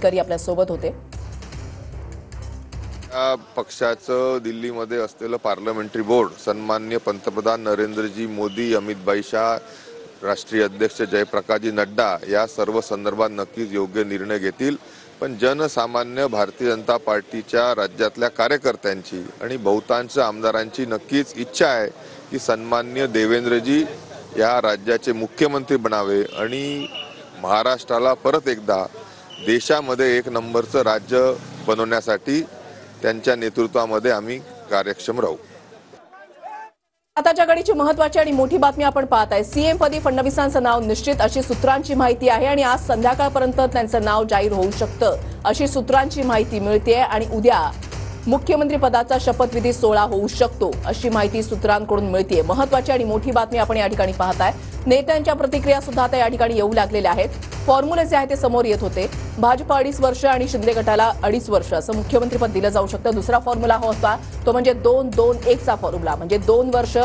अधिकारी आपल्या सोबत होते। पक्षाचं दिल्लीमध्ये असलेलं पार्लमेंटरी बोर्ड सन्माननीय पंतप्रधान नरेंद्रजी मोदी, अमित शाह, राष्ट्रीय अध्यक्ष जयप्रकाशजी नड्डा या सर्व संदर्भात नक्कीच योग्य निर्णय घेतील। पण जनसामान्य भारतीय जनता पार्टीच्या राज्यातल्या कार्यकर्त्यांची आणि बहुतांश आमदारांची नक्कीच इच्छा आहे की सन्माननीय देवेंद्रजी या राज्याचे मुख्यमंत्री बनावे आणि महाराष्ट्राला परत एकदा देशामध्ये एक नंबरचं राज्य बनवण्यासाठी त्यांच्या नेतृत्वामध्ये आम्ही कार्यक्षम राहू। आताच्या घडीची महत्त्वाची आणि मोठी बातमी आपण पाहत आहे। सीएम पदी फडणवीसांचं नाव निश्चित अशी सूत्रांची माहिती आहे आणि आज संध्याकाळपर्यंत त्यांचं नाव जाहीर होऊ शकतं अशी सूत्रांची माहिती मिळते आणि उद्या मुख्यमंत्री पदाचा शपथविधी सोहळा होऊ शकतो अशी माहिती सूत्रांकडून मिळते। महत्त्वाची आणि मोठी बातमी आपण या ठिकाणी पाहताय। नेत्यांच्या प्रतिक्रिया सुद्धा आता या ठिकाणी येऊ लागलेल्या आहेत। फॉर्म्युले जे आहे ते समोर येत होते। भाजप 2.5 वर्ष आणि शिंदे गटाला 2.5 वर्ष असं मुख्यमंत्रीपद दिलं जाऊ शकतं। दुसरा फॉर्म्युला होता तो म्हणजे 2-2-1 चा फॉर्म्युला, म्हणजे 2 वर्ष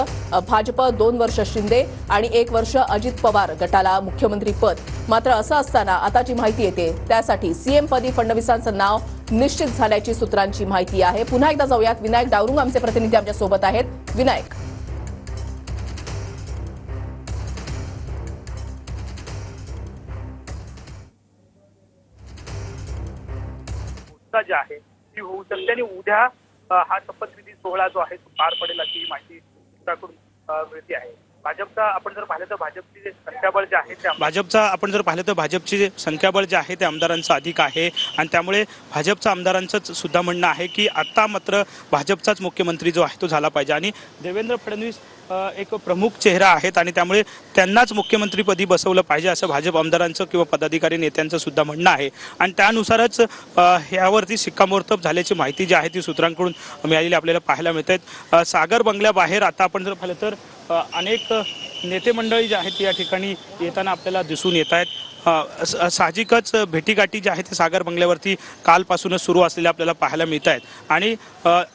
भाजप, 2 वर्ष शिंदे आणि 1 वर्ष अजित पवार गटाला मुख्यमंत्रीपद। मात्र असं असताना आता जी माहिती येते त्यासाठी सीएम पदी फडणवीसांचं नाव निश्चित झाल्याची सूत्रांची माहिती आहे। पुन्हा एकदा जाऊयात, विनायक डावरुंग आमचे प्रतिनिधी आमच्या सोबत आहेत। विनायक, जे आहे ती होऊ शकते आणि उद्या हा शपथविधी सोहळा जो आहे तो पार पडेल अशी माहिती सूत्राकडून मिळते आहे। भाजपचा आपण जर पाहिलं तर भाजपची संख्याबळ जे आहे भाजपची संख्याबळ जे आहे ते आमदारांचं अधिक आहे आणि त्यामुळे भाजपच्या आमदारांचंच सुद्धा म्हणणं आहे की आता मात्र भाजपचाच मुख्यमंत्री जो आहे तो झाला पाहिजे आणि देवेंद्र फडणवीस एक प्रमुख चेहरा आहेत आणि त्यामुळे त्यांनाच मुख्यमंत्रीपदी बसवलं पाहिजे असं भाजप आमदारांचं किंवा पदाधिकारी नेत्यांचं सुद्धा म्हणणं आहे आणि त्यानुसारच यावरती शिक्कामोर्तब झाल्याची माहिती जी आहे ती सूत्रांकडून मिळालेली आपल्याला पाहायला मिळत आहेत। सागर बंगल्याबाहेर आता आपण जर पाहिलं तर अनेक नेते मंडळी जे आहेत या ठिकाणी येताना आपल्याला दिसून येत आहेत। साहजिकच भेटीगाठी जी आहे ते सागर बंगल्यावरती कालपासूनच सुरू असलेले आपल्याला पाहायला मिळत आहेत आणि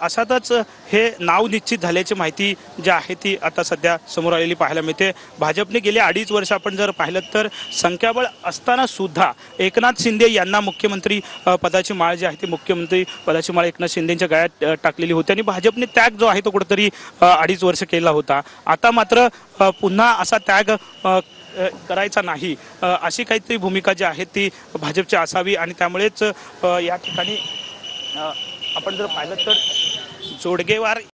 असातच हे नाव निश्चित झाल्याची माहिती जी आहे ती आता सध्या समोर आलेली पाहायला मिळते। भाजपने गेले 2.5 वर्ष आपण जर पाहिलं तर संख्याबळ असताना सुद्धा एकनाथ शिंदे यांना मुख्यमंत्री पदाची माळ जी आहे ती मुख्यमंत्री पदाची माळ एकनाथ शिंदेच्या गळ्यात टाकलेली होती आणि भाजपने त्याग जो आहे तो कुठेतरी 2.5 वर्ष केला होता। आता मात्र पुन्हा असा त्याग करायचा नाही अशी काहीतरी भूमिका जी आहे ती भाजपची असावी आणि त्यामुळेच या ठिकाणी आपण जर पाहिलं तर जोडगेवार